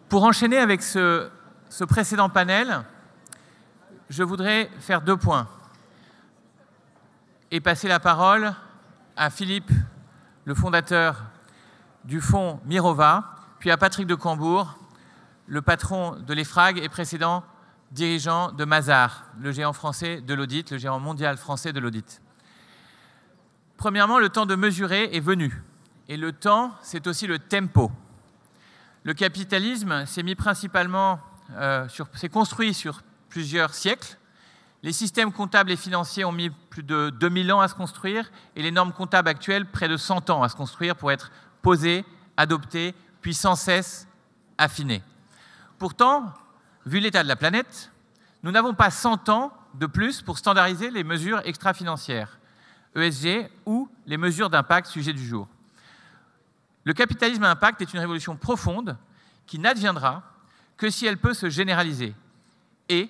Pour enchaîner avec ce précédent panel, je voudrais faire 2 points et passer la parole à Philippe, le fondateur du fonds Mirova, puis à Patrick de Cambourg, le patron de l'EFRAG et précédent dirigeant de Mazars, le géant français de l'audit, le géant mondial français de l'audit. Premièrement, le temps de mesurer est venu. Et le temps, c'est aussi le tempo. Le capitalisme s'est construit sur plusieurs siècles. Les systèmes comptables et financiers ont mis plus de 2000 ans à se construire et les normes comptables actuelles près de 100 ans à se construire pour être posées, adoptées, puis sans cesse affinées. Pourtant, vu l'état de la planète, nous n'avons pas 100 ans de plus pour standardiser les mesures extra-financières, ESG, ou les mesures d'impact sujet du jour. Le capitalisme à impact est une révolution profonde qui n'adviendra que si elle peut se généraliser. Et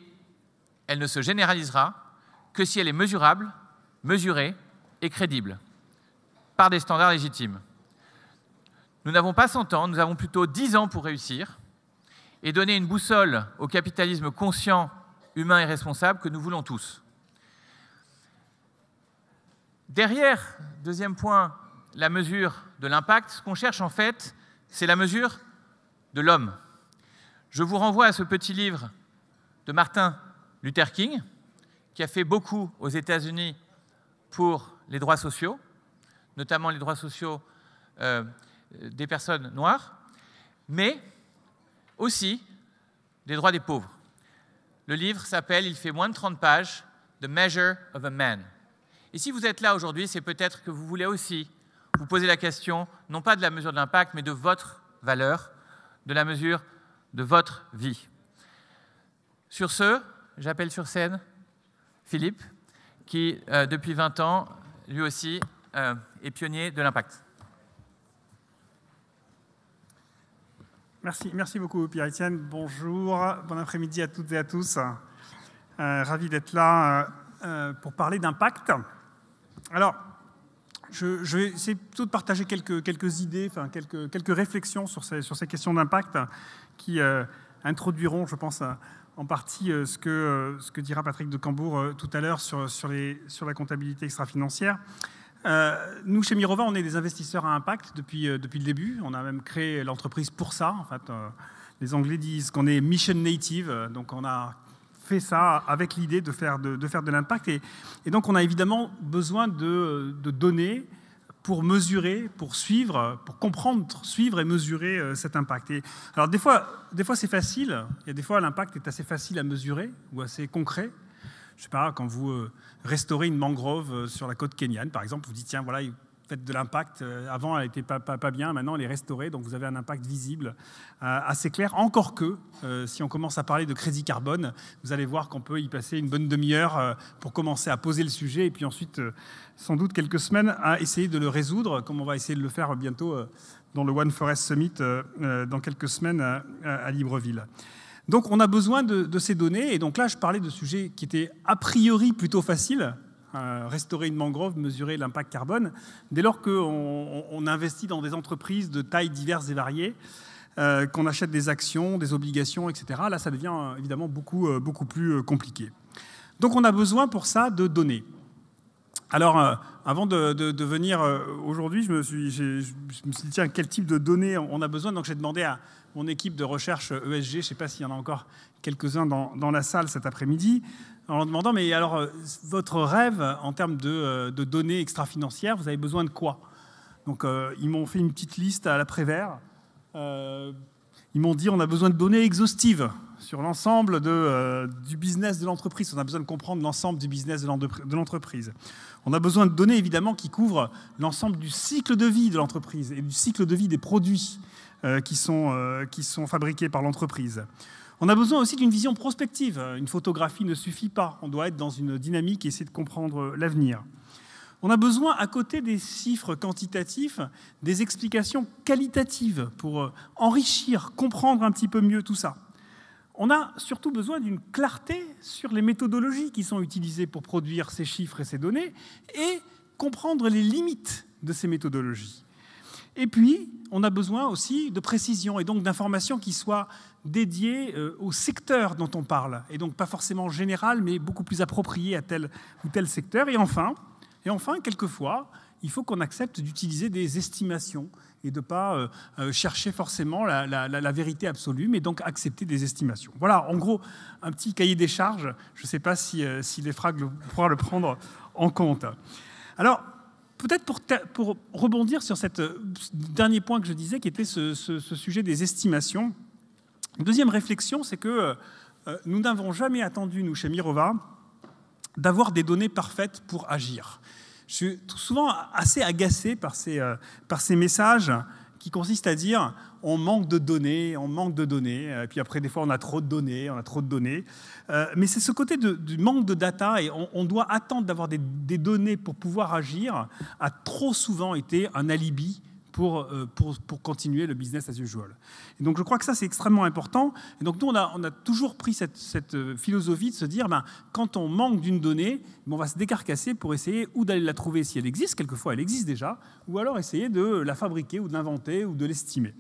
elle ne se généralisera que si elle est mesurable, mesurée et crédible, par des standards légitimes. Nous n'avons pas 100 ans, nous avons plutôt 10 ans pour réussir et donner une boussole au capitalisme conscient, humain et responsable que nous voulons tous. Derrière, deuxième point, la mesure de l'impact, ce qu'on cherche en fait, c'est la mesure de l'homme. Je vous renvoie à ce petit livre de Martin Luther King, qui a fait beaucoup aux États-Unis pour les droits sociaux, notamment les droits sociaux des personnes noires, mais aussi des droits des pauvres. Le livre s'appelle, il fait moins de 30 pages, The Measure of a Man. Et si vous êtes là aujourd'hui, c'est peut-être que vous voulez aussi vous poser la question, non pas de la mesure de l'impact, mais de votre valeur, de la mesure de votre vie. Sur ce, j'appelle sur scène Philippe, qui, depuis 20 ans, lui aussi, est pionnier de l'impact. Merci beaucoup, Pierre-Étienne. Bonjour, bon après-midi à toutes et à tous. Ravi d'être là pour parler d'impact. Alors, je vais essayer plutôt de partager quelques idées, enfin, quelques réflexions sur ces questions d'impact qui introduiront, je pense, en partie ce que dira Patrick de Cambourg tout à l'heure sur la comptabilité extra-financière. Nous, chez Mirova, on est des investisseurs à impact depuis le début. On a même créé l'entreprise pour ça. En fait, les Anglais disent qu'on est mission native, donc on a fait ça avec l'idée de faire de l'impact. Et donc, on a évidemment besoin de données pour mesurer, pour suivre, pour comprendre, suivre et mesurer cet impact. Et alors, des fois c'est facile. Il y a des fois, l'impact est assez facile à mesurer ou assez concret. Je ne sais pas, quand vous restaurez une mangrove sur la côte kenyane, par exemple, vous dites, tiens, voilà, vous faites de l'impact. Avant, elle n'était pas bien, maintenant, elle est restaurée, donc vous avez un impact visible assez clair. Encore que, si on commence à parler de crédit carbone, vous allez voir qu'on peut y passer une bonne demi-heure pour commencer à poser le sujet, et puis ensuite, sans doute, quelques semaines à essayer de le résoudre, comme on va essayer de le faire bientôt dans le One Forest Summit, dans quelques semaines à Libreville. Donc, on a besoin de ces données. Et donc là, je parlais de sujets qui étaient a priori plutôt faciles. Restaurer une mangrove, mesurer l'impact carbone. Dès lors qu'on investit dans des entreprises de tailles diverses et variées, qu'on achète des actions, des obligations, etc., là, ça devient évidemment beaucoup plus compliqué. Donc, on a besoin pour ça de données. Alors, avant de venir aujourd'hui, je me suis dit, tiens, quel type de données on a besoin? Donc, j'ai demandé à mon équipe de recherche ESG, je ne sais pas s'il y en a encore quelques-uns dans la salle cet après-midi, en leur demandant, mais alors, votre rêve en termes de données extra-financières, vous avez besoin de quoi? Donc, ils m'ont fait une petite liste à l'après-vert. Ils m'ont dit, on a besoin de données exhaustives sur l'ensemble du business de l'entreprise. On a besoin de comprendre l'ensemble du business de l'entreprise. On a besoin de données, évidemment, qui couvrent l'ensemble du cycle de vie de l'entreprise et du cycle de vie des produits qui sont fabriqués par l'entreprise. On a besoin aussi d'une vision prospective. Une photographie ne suffit pas. On doit être dans une dynamique et essayer de comprendre l'avenir. On a besoin, à côté des chiffres quantitatifs, des explications qualitatives pour enrichir, comprendre un petit peu mieux tout ça. On a surtout besoin d'une clarté sur les méthodologies qui sont utilisées pour produire ces chiffres et ces données et comprendre les limites de ces méthodologies. Et puis, on a besoin aussi de précision et donc d'informations qui soient dédiées au secteur dont on parle, et donc pas forcément général, mais beaucoup plus approprié à tel ou tel secteur. Et enfin, quelquefois, il faut qu'on accepte d'utiliser des estimations et de ne pas chercher forcément la vérité absolue, mais donc accepter des estimations. Voilà, en gros, un petit cahier des charges. Je ne sais pas si l'EFRAG pourra le prendre en compte. Alors, peut-être pour rebondir sur ce dernier point que je disais, qui était ce sujet des estimations, une deuxième réflexion, c'est que nous n'avons jamais attendu, nous, chez Mirova, d'avoir des données parfaites pour agir. Je suis souvent assez agacé par ces messages qui consistent à dire on manque de données, et puis après des fois on a trop de données, mais c'est ce côté du manque de data, et on doit attendre d'avoir des données pour pouvoir agir, a trop souvent été un alibi pour continuer le business as usual. Et donc je crois que ça c'est extrêmement important. Et donc nous on a toujours pris cette philosophie de se dire quand on manque d'une donnée, on va se décarcasser pour essayer ou d'aller la trouver si elle existe, quelquefois elle existe déjà, ou alors essayer de la fabriquer ou de l'inventer ou de l'estimer.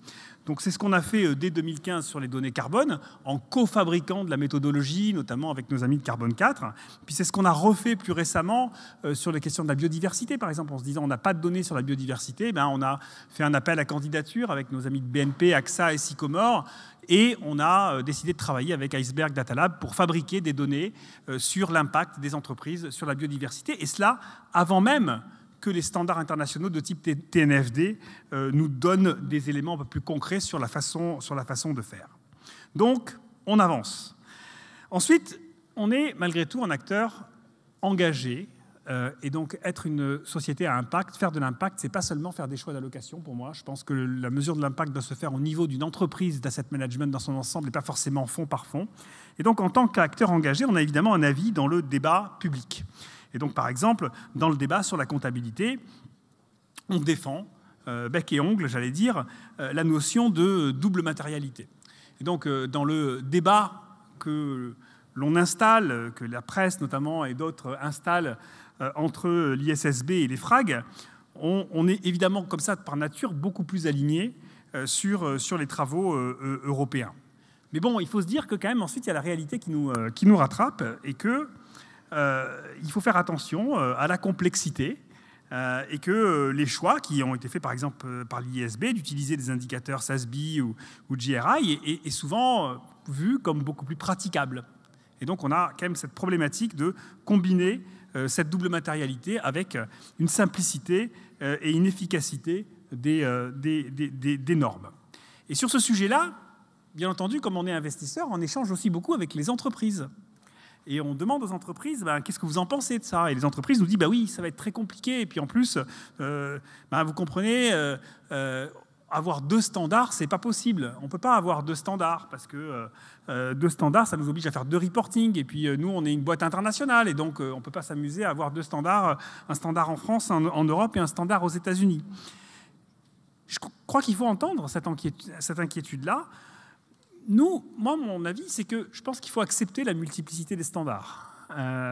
Donc c'est ce qu'on a fait dès 2015 sur les données carbone, en co-fabriquant de la méthodologie, notamment avec nos amis de Carbone 4. Puis c'est ce qu'on a refait plus récemment sur les questions de la biodiversité, par exemple, en se disant on n'a pas de données sur la biodiversité, on a fait un appel à candidature avec nos amis de BNP, AXA et Sycomore, et on a décidé de travailler avec Iceberg Data Lab pour fabriquer des données sur l'impact des entreprises sur la biodiversité, et cela avant même que les standards internationaux de type TNFD nous donnent des éléments un peu plus concrets sur la façon de faire. Donc, on avance. Ensuite, on est malgré tout un acteur engagé, et donc être une société à impact, faire de l'impact, c'est pas seulement faire des choix d'allocation pour moi. Je pense que la mesure de l'impact doit se faire au niveau d'une entreprise d'asset management dans son ensemble et pas forcément fond par fond. Et donc, en tant qu'acteur engagé, on a évidemment un avis dans le débat public. Et donc, par exemple, dans le débat sur la comptabilité, on défend, bec et ongle, j'allais dire, la notion de double matérialité. Et donc, dans le débat que l'on installe, que la presse notamment et d'autres installent entre l'ISSB et les FRAG, on est évidemment, comme ça, par nature, beaucoup plus aligné sur les travaux européens. Mais bon, il faut se dire que quand même, ensuite, il y a la réalité qui nous rattrape et que il faut faire attention à la complexité et que les choix qui ont été faits par exemple par l'ISB d'utiliser des indicateurs SASB ou GRI est souvent vu comme beaucoup plus praticable. Et donc on a quand même cette problématique de combiner cette double matérialité avec une simplicité et une efficacité des normes. Et sur ce sujet-là, bien entendu, comme on est investisseur, on échange aussi beaucoup avec les entreprises. Et on demande aux entreprises, qu'est-ce que vous en pensez de ça? Et les entreprises nous disent, oui, ça va être très compliqué. Et puis en plus, vous comprenez, avoir deux standards, c'est pas possible. On ne peut pas avoir deux standards parce que deux standards, ça nous oblige à faire deux reporting. Et puis nous, on est une boîte internationale et donc on ne peut pas s'amuser à avoir deux standards, un standard en France, en Europe et un standard aux États-Unis. Je crois qu'il faut entendre cette inquiétude-là. Moi, mon avis, c'est que je pense qu'il faut accepter la multiplicité des standards.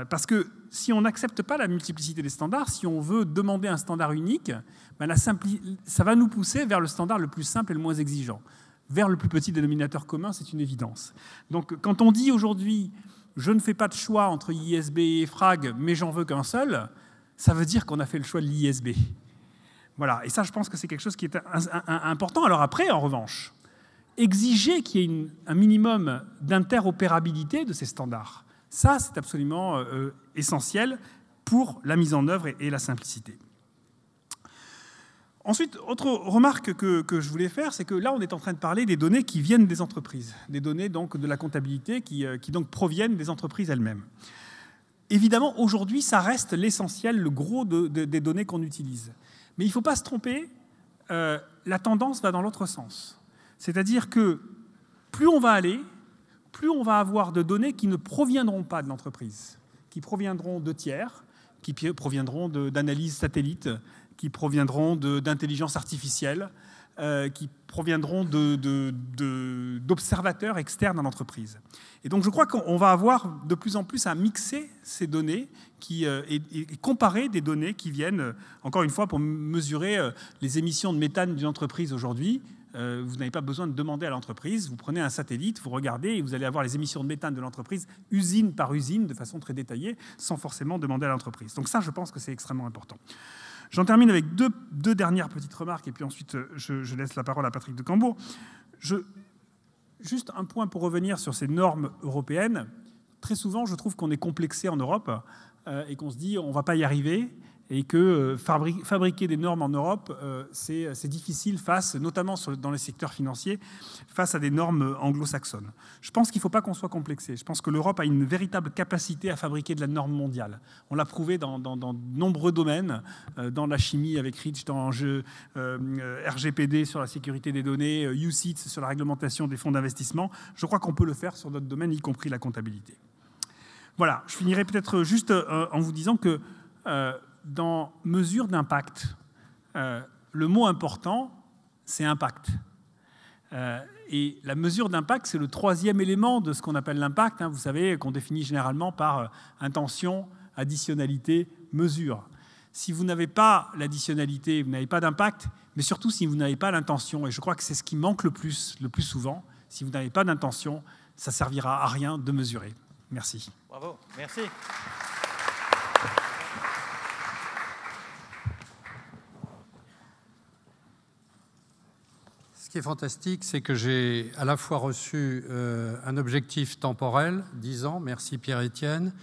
Parce que si on n'accepte pas la multiplicité des standards, si on veut demander un standard unique, ça va nous pousser vers le standard le plus simple et le moins exigeant. Vers le plus petit dénominateur commun, c'est une évidence. Donc, quand on dit aujourd'hui « je ne fais pas de choix entre ISB et FRAG, mais j'en veux qu'un seul », ça veut dire qu'on a fait le choix de l'ISB. Voilà. Et ça, je pense que c'est quelque chose qui est important. Alors après, en revanche, exiger qu'il y ait un minimum d'interopérabilité de ces standards, ça, c'est absolument essentiel pour la mise en œuvre et la simplicité. Ensuite, autre remarque que je voulais faire, c'est que là, on est en train de parler des données qui viennent des entreprises, des données donc, de la comptabilité qui donc proviennent des entreprises elles-mêmes. Évidemment, aujourd'hui, ça reste l'essentiel, le gros des données qu'on utilise. Mais il ne faut pas se tromper, la tendance va dans l'autre sens. C'est-à-dire que plus on va aller, plus on va avoir de données qui ne proviendront pas de l'entreprise, qui proviendront de tiers, qui proviendront d'analyses satellites, qui proviendront d'intelligence artificielle, qui proviendront d'observateurs externes à l'entreprise. Et donc je crois qu'on va avoir de plus en plus à mixer ces données et comparer des données qui viennent, encore une fois, pour mesurer les émissions de méthane d'une entreprise aujourd'hui. Vous n'avez pas besoin de demander à l'entreprise, vous prenez un satellite, vous regardez et vous allez avoir les émissions de méthane de l'entreprise usine par usine de façon très détaillée sans forcément demander à l'entreprise. Donc ça, je pense que c'est extrêmement important. J'en termine avec deux dernières petites remarques et puis ensuite je laisse la parole à Patrick de Cambourg. Juste un point pour revenir sur ces normes européennes. Très souvent, je trouve qu'on est complexé en Europe et qu'on se dit on ne va pas y arriver et que fabriquer des normes en Europe, c'est difficile notamment dans les secteurs financiers, face à des normes anglo-saxonnes. Je pense qu'il ne faut pas qu'on soit complexé. Je pense que l'Europe a une véritable capacité à fabriquer de la norme mondiale. On l'a prouvé dans de nombreux domaines, dans la chimie avec REACH, dans RGPD sur la sécurité des données, UCITS sur la réglementation des fonds d'investissement. Je crois qu'on peut le faire sur d'autres domaines, y compris la comptabilité. Voilà, je finirai peut-être juste en vous disant que dans mesure d'impact, le mot important, c'est impact. Et la mesure d'impact, c'est le troisième élément de ce qu'on appelle l'impact. Vous savez, qu'on définit généralement par intention, additionnalité, mesure. Si vous n'avez pas l'additionnalité, vous n'avez pas d'impact, mais surtout si vous n'avez pas l'intention, et je crois que c'est ce qui manque le plus souvent, si vous n'avez pas d'intention, ça ne servira à rien de mesurer. Merci. Bravo, merci. Ce qui est fantastique, c'est que j'ai à la fois reçu un objectif temporel, 10 ans, merci Pierre-Étienne.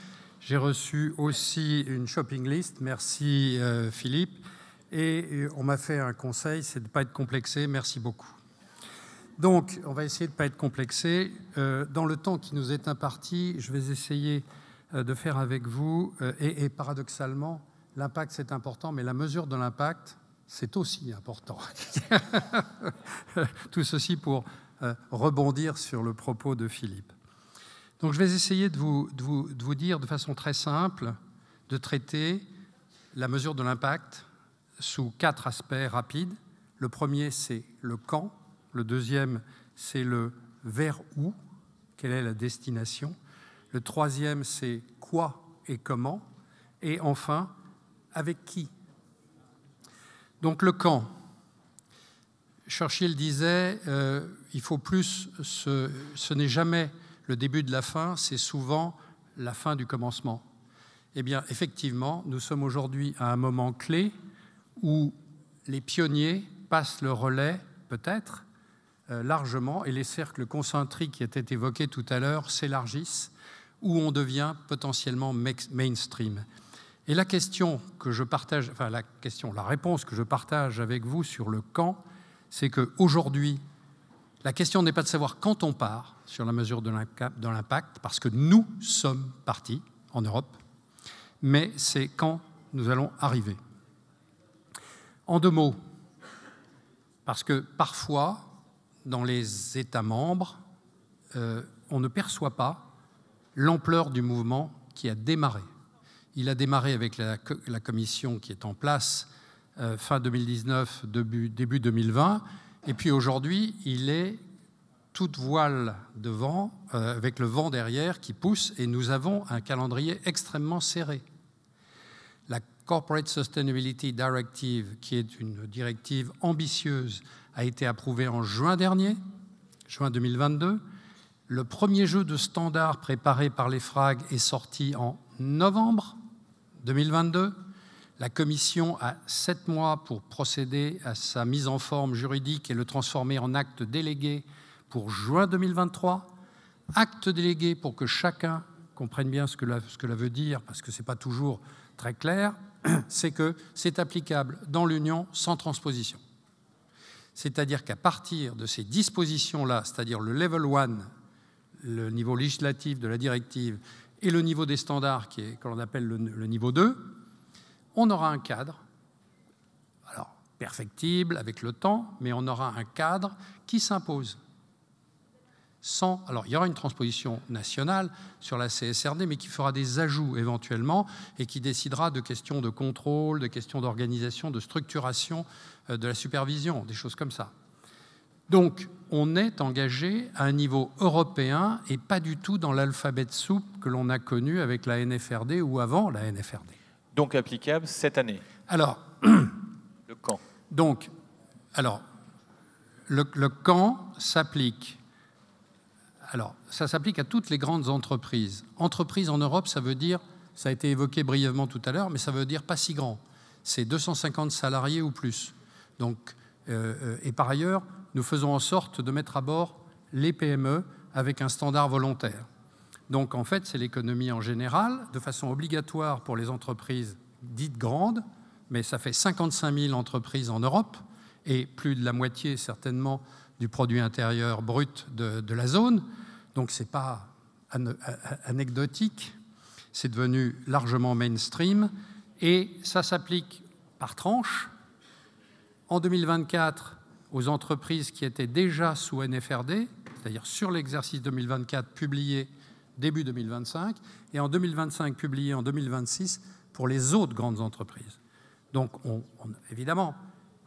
J'ai reçu aussi une shopping list, merci Philippe. Et on m'a fait un conseil, c'est de ne pas être complexé, merci beaucoup. Donc, on va essayer de ne pas être complexé. Dans le temps qui nous est imparti, je vais essayer de faire avec vous, et paradoxalement, l'impact c'est important, mais la mesure de l'impact, c'est aussi important. Tout ceci pour rebondir sur le propos de Philippe. Donc je vais essayer de vous dire de façon très simple, de traiter la mesure de l'impact sous 4 aspects rapides. Le premier, c'est le quand. Le deuxième, c'est le vers où, quelle est la destination. Le troisième, c'est quoi et comment. Et enfin, avec qui. Donc le quand. Churchill disait il faut plus, ce n'est jamais le début de la fin, c'est souvent la fin du commencement. Eh bien, effectivement, nous sommes aujourd'hui à un moment clé où les pionniers passent le relais, peut-être, largement, et les cercles concentriques qui étaient évoqués tout à l'heure s'élargissent, où on devient potentiellement mainstream. Et la question que je partage, la réponse que je partage avec vous sur le quand, c'est qu'aujourd'hui, la question n'est pas de savoir quand on part sur la mesure de l'impact, parce que nous sommes partis en Europe, mais c'est quand nous allons arriver. En 2 mots, parce que parfois, dans les États membres, on ne perçoit pas l'ampleur du mouvement qui a démarré. Il a démarré avec la commission qui est en place fin 2019, début 2020, et puis aujourd'hui, il est toute voile devant, avec le vent derrière qui pousse, et nous avons un calendrier extrêmement serré. La Corporate Sustainability Directive, qui est une directive ambitieuse, a été approuvée en juin dernier, juin 2022. Le premier jeu de standards préparé par l'EFRAG est sorti en novembre 2022. La Commission a 7 mois pour procéder à sa mise en forme juridique et le transformer en acte délégué pour juin 2023. Acte délégué pour que chacun comprenne bien ce que cela veut dire, parce que ce n'est pas toujours très clair, c'est que c'est applicable dans l'Union sans transposition. C'est-à-dire qu'à partir de ces dispositions-là, c'est-à-dire le level 1, le niveau législatif de la directive, et le niveau des standards, que l'on appelle le niveau 2, on aura un cadre, alors perfectible avec le temps, mais on aura un cadre qui s'impose. Alors, il y aura une transposition nationale sur la CSRD, mais qui fera des ajouts éventuellement et qui décidera de questions de contrôle, de questions d'organisation, de structuration, de la supervision, des choses comme ça. Donc, on est engagé à un niveau européen et pas du tout dans l'alphabet de soupe que l'on a connu avec la NFRD ou avant la NFRD. Donc applicable cette année. Alors, le quand. Donc, le quand s'applique. Alors, ça s'applique à toutes les grandes entreprises. Entreprise en Europe, ça veut dire, ça a été évoqué brièvement tout à l'heure, mais ça veut dire pas si grand. C'est 250 salariés ou plus. Donc, et par ailleurs, nous faisons en sorte de mettre à bord les PME avec un standard volontaire. Donc, en fait, c'est l'économie en général, de façon obligatoire pour les entreprises dites grandes, mais ça fait 55 000 entreprises en Europe et plus de la moitié, certainement, du produit intérieur brut de la zone. Donc, ce n'est pas anecdotique, c'est devenu largement mainstream et ça s'applique par tranche. En 2024, aux entreprises qui étaient déjà sous NFRD, c'est-à-dire sur l'exercice 2024 publié début 2025, et en 2025 publié en 2026 pour les autres grandes entreprises. Donc, évidemment,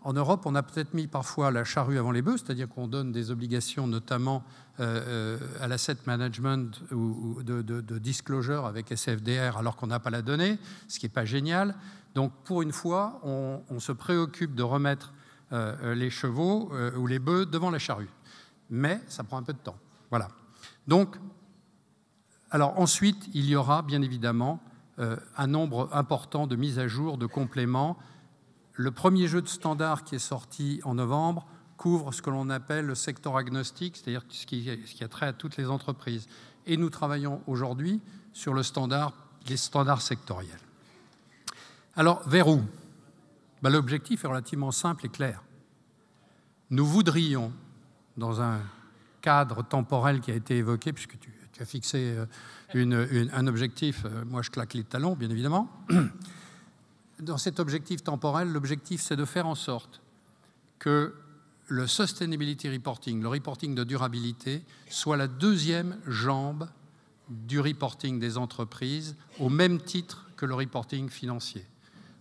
en Europe, on a peut-être mis parfois la charrue avant les bœufs, c'est-à-dire qu'on donne des obligations, notamment à l'asset management ou de disclosure avec SFDR, alors qu'on n'a pas la donnée, ce qui n'est pas génial. Donc, pour une fois, on se préoccupe de remettre les chevaux ou les bœufs devant la charrue. Mais ça prend un peu de temps. Voilà. Donc, alors ensuite, il y aura bien évidemment un nombre important de mises à jour, de compléments. Le premier jeu de standard qui est sorti en novembre couvre ce que l'on appelle le secteur agnostique, c'est-à-dire ce qui a trait à toutes les entreprises. Et nous travaillons aujourd'hui sur les standards sectoriels. Alors, vers où ? L'objectif est relativement simple et clair. Nous voudrions, dans un cadre temporel qui a été évoqué, puisque tu as fixé un objectif, moi je claque les talons, bien évidemment. Dans cet objectif temporel, l'objectif c'est de faire en sorte que le sustainability reporting, le reporting de durabilité, soit la deuxième jambe du reporting des entreprises, au même titre que le reporting financier.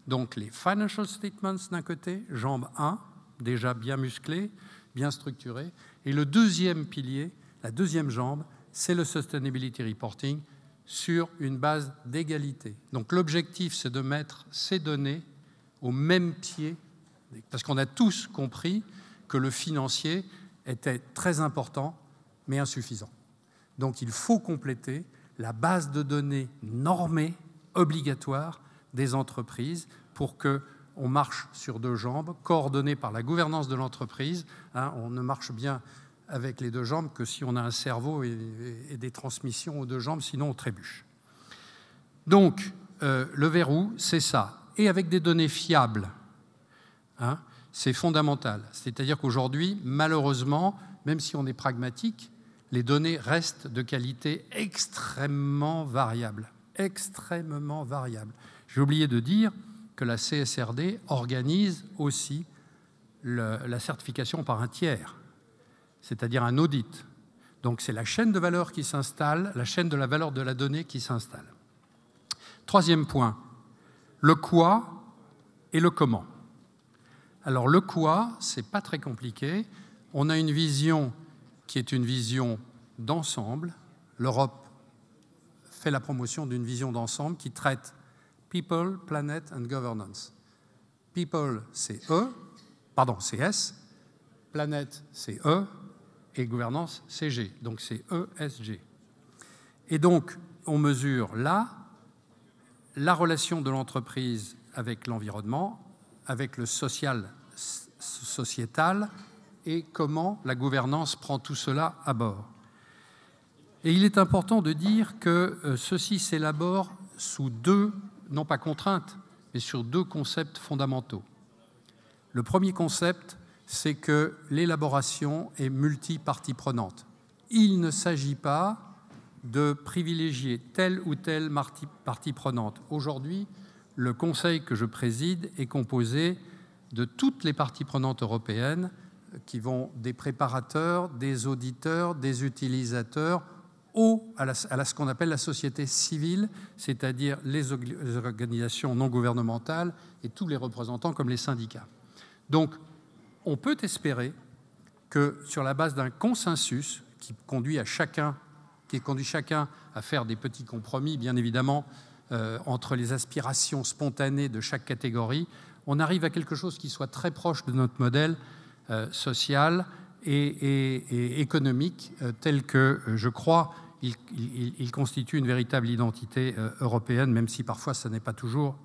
Donc les financial statements d'un côté, jambe 1, déjà bien musclée, bien structurée, et le deuxième pilier, la deuxième jambe, c'est le sustainability reporting sur une base d'égalité. Donc l'objectif, c'est de mettre ces données au même pied, parce qu'on a tous compris que le financier était très important, mais insuffisant. Donc il faut compléter la base de données normée, obligatoire, des entreprises pour qu'on marche sur deux jambes, coordonnées par la gouvernance de l'entreprise. On ne marche bien avec les deux jambes que si on a un cerveau et des transmissions aux deux jambes, sinon on trébuche. Donc, le verrou, c'est ça. Et avec des données fiables, c'est fondamental. C'est-à-dire qu'aujourd'hui, malheureusement, même si on est pragmatique, les données restent de qualité extrêmement variable. Extrêmement variable. J'ai oublié de dire que la CSRD organise aussi la certification par un tiers, c'est-à-dire un audit. Donc c'est la chaîne de valeur qui s'installe, la chaîne de la valeur de la donnée qui s'installe. Troisième point, le quoi et le comment. Alors le quoi, c'est pas très compliqué. On a une vision qui est une vision d'ensemble. L'Europe fait la promotion d'une vision d'ensemble qui traite People, Planet and Governance. People, c'est c'est S. Planet, c'est E. Et Gouvernance, c'est G. Donc c'est ESG. Et donc, on mesure là la relation de l'entreprise avec l'environnement, avec le sociétal, et comment la gouvernance prend tout cela à bord. Et il est important de dire que ceci s'élabore sous deux, non pas contraintes, mais sur deux concepts fondamentaux. Le premier concept, c'est que l'élaboration est multi-partie prenante. Il ne s'agit pas de privilégier telle ou telle partie prenante. Aujourd'hui, le conseil que je préside est composé de toutes les parties prenantes européennes qui vont des préparateurs, des auditeurs, des utilisateurs, à ce qu'on appelle la société civile, c'est-à-dire les organisations non gouvernementales et tous les représentants comme les syndicats. Donc, on peut espérer que sur la base d'un consensus qui conduit chacun à faire des petits compromis, bien évidemment, entre les aspirations spontanées de chaque catégorie, on arrive à quelque chose qui soit très proche de notre modèle social et économique, tel que, je crois, il constitue une véritable identité européenne, même si parfois ce n'est pas toujours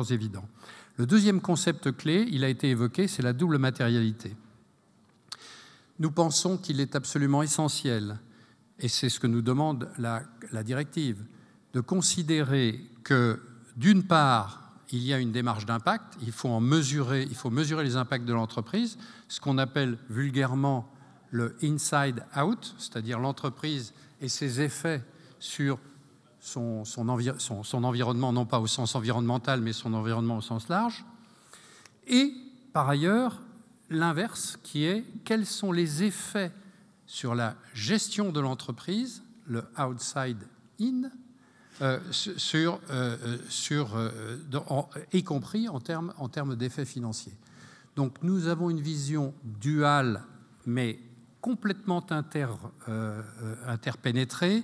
évident. Le deuxième concept clé, il a été évoqué, c'est la double matérialité. Nous pensons qu'il est absolument essentiel, et c'est ce que nous demande la directive, de considérer que, d'une part, il y a une démarche d'impact, il faut mesurer les impacts de l'entreprise, ce qu'on appelle vulgairement le inside out, c'est-à-dire l'entreprise et ses effets sur son environnement, non pas au sens environnemental, mais son environnement au sens large. Et, par ailleurs, l'inverse, qui est quels sont les effets sur la gestion de l'entreprise, le outside in, y compris en termes d'effets financiers. Donc nous avons une vision duale, mais complètement interpénétrée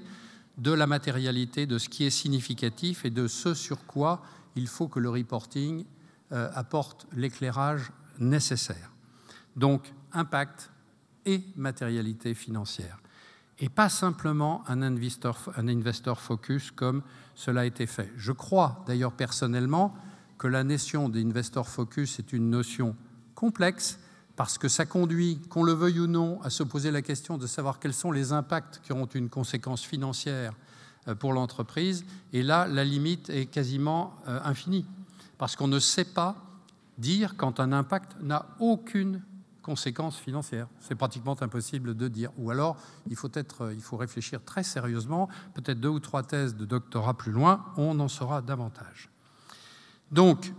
de la matérialité, de ce qui est significatif et de ce sur quoi il faut que le reporting apporte l'éclairage nécessaire. Donc impact et matérialité financière. Et pas simplement un investor focus comme cela a été fait. Je crois d'ailleurs personnellement que la notion d'investor focus est une notion complexe parce que ça conduit, qu'on le veuille ou non, à se poser la question de savoir quels sont les impacts qui auront une conséquence financière pour l'entreprise. Et là, la limite est quasiment infinie parce qu'on ne sait pas dire quand un impact n'a aucune conséquences financières. C'est pratiquement impossible de dire. Ou alors, il faut réfléchir très sérieusement, peut-être 2 ou 3 thèses de doctorat plus loin, on en saura davantage. Donc,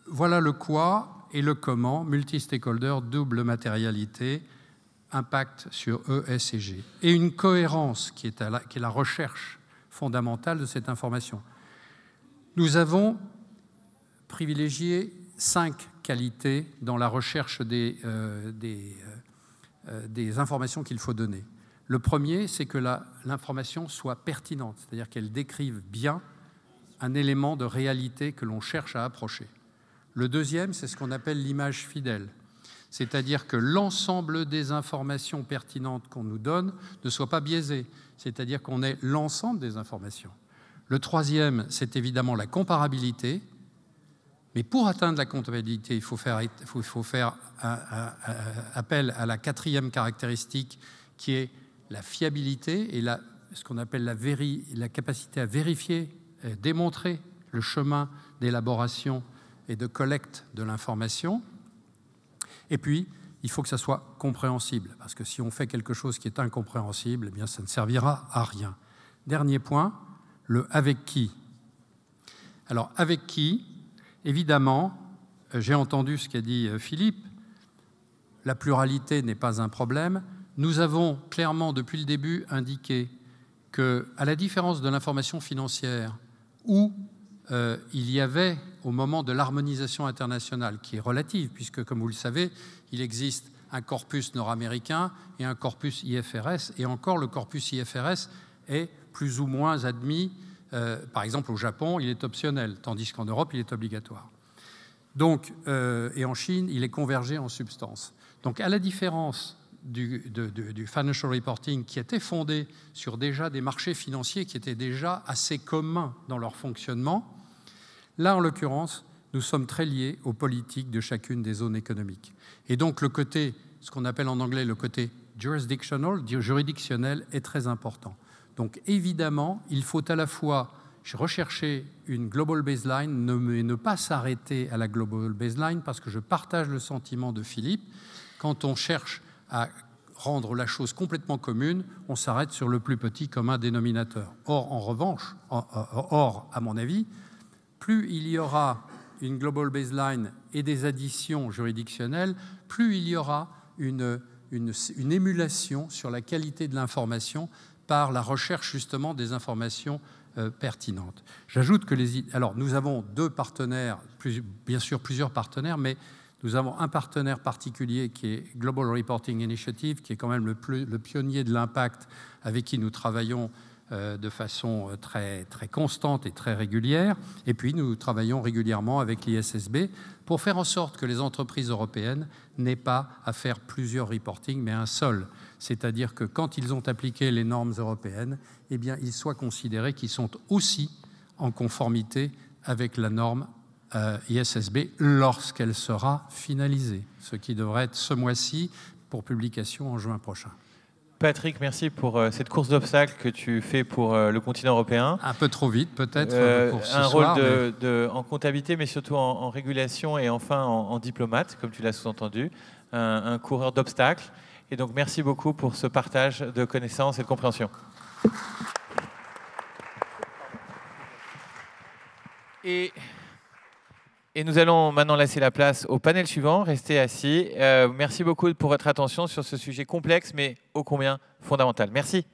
voilà le quoi et le comment, multi-stakeholder, double matérialité, impact sur E, S et G. Et une cohérence qui est la recherche fondamentale de cette information. Nous avons privilégié 5 qualités dans la recherche des informations qu'il faut donner. Le premier, c'est que l'information soit pertinente, c'est-à-dire qu'elle décrive bien un élément de réalité que l'on cherche à approcher. Le deuxième, c'est ce qu'on appelle l'image fidèle, c'est-à-dire que l'ensemble des informations pertinentes qu'on nous donne ne soit pas biaisé, c'est-à-dire qu'on ait l'ensemble des informations. Le troisième, c'est évidemment la comparabilité. Mais pour atteindre la comptabilité, il faut faire appel à la quatrième caractéristique qui est la fiabilité et ce qu'on appelle la capacité à vérifier, démontrer le chemin d'élaboration et de collecte de l'information. Et puis, il faut que ça soit compréhensible, parce que si on fait quelque chose qui est incompréhensible, eh bien, ça ne servira à rien. Dernier point, le « avec qui ». Alors, avec qui ? Évidemment, j'ai entendu ce qu'a dit Philippe, la pluralité n'est pas un problème. Nous avons clairement, depuis le début, indiqué qu'à la différence de l'information financière, où il y avait, au moment de l'harmonisation internationale, qui est relative, puisque, comme vous le savez, il existe un corpus nord-américain et un corpus IFRS, et encore le corpus IFRS est plus ou moins admis. Par exemple, au Japon, il est optionnel, tandis qu'en Europe, il est obligatoire. Donc, et en Chine, il est convergé en substance. Donc, à la différence du financial reporting qui était fondé sur déjà des marchés financiers qui étaient déjà assez communs dans leur fonctionnement, là, en l'occurrence, nous sommes très liés aux politiques de chacune des zones économiques. Et donc, le côté, ce qu'on appelle en anglais le côté juridictionnel, est très important. Donc évidemment, il faut à la fois rechercher une global baseline, mais ne pas s'arrêter à la global baseline, parce que je partage le sentiment de Philippe. Quand on cherche à rendre la chose complètement commune, on s'arrête sur le plus petit commun dénominateur. Or, en revanche, à mon avis, plus il y aura une global baseline et des additions juridictionnelles, plus il y aura une émulation sur la qualité de l'information par la recherche justement des informations pertinentes. J'ajoute que alors nous avons 2 partenaires, bien sûr plusieurs partenaires, mais Nous avons un partenaire particulier qui est Global Reporting Initiative, qui est quand même le pionnier de l'impact, avec qui nous travaillons de façon très, très constante et très régulière. Et puis, nous travaillons régulièrement avec l'ISSB pour faire en sorte que les entreprises européennes n'aient pas à faire plusieurs reportings, mais un seul. C'est-à-dire que quand ils ont appliqué les normes européennes, eh bien, ils soient considérés qu'ils sont aussi en conformité avec la norme ISSB lorsqu'elle sera finalisée, ce qui devrait être ce mois-ci pour publication en juin prochain. Patrick, merci pour cette course d'obstacles que tu fais pour le continent européen. Un peu trop vite, peut-être, pour ce un soir. Rôle en comptabilité, mais surtout en régulation et enfin en diplomate, comme tu l'as sous-entendu, un coureur d'obstacles. Et donc, merci beaucoup pour ce partage de connaissances et de compréhension. Et nous allons maintenant laisser la place au panel suivant. Restez assis. Merci beaucoup pour votre attention sur ce sujet complexe, mais ô combien fondamental. Merci.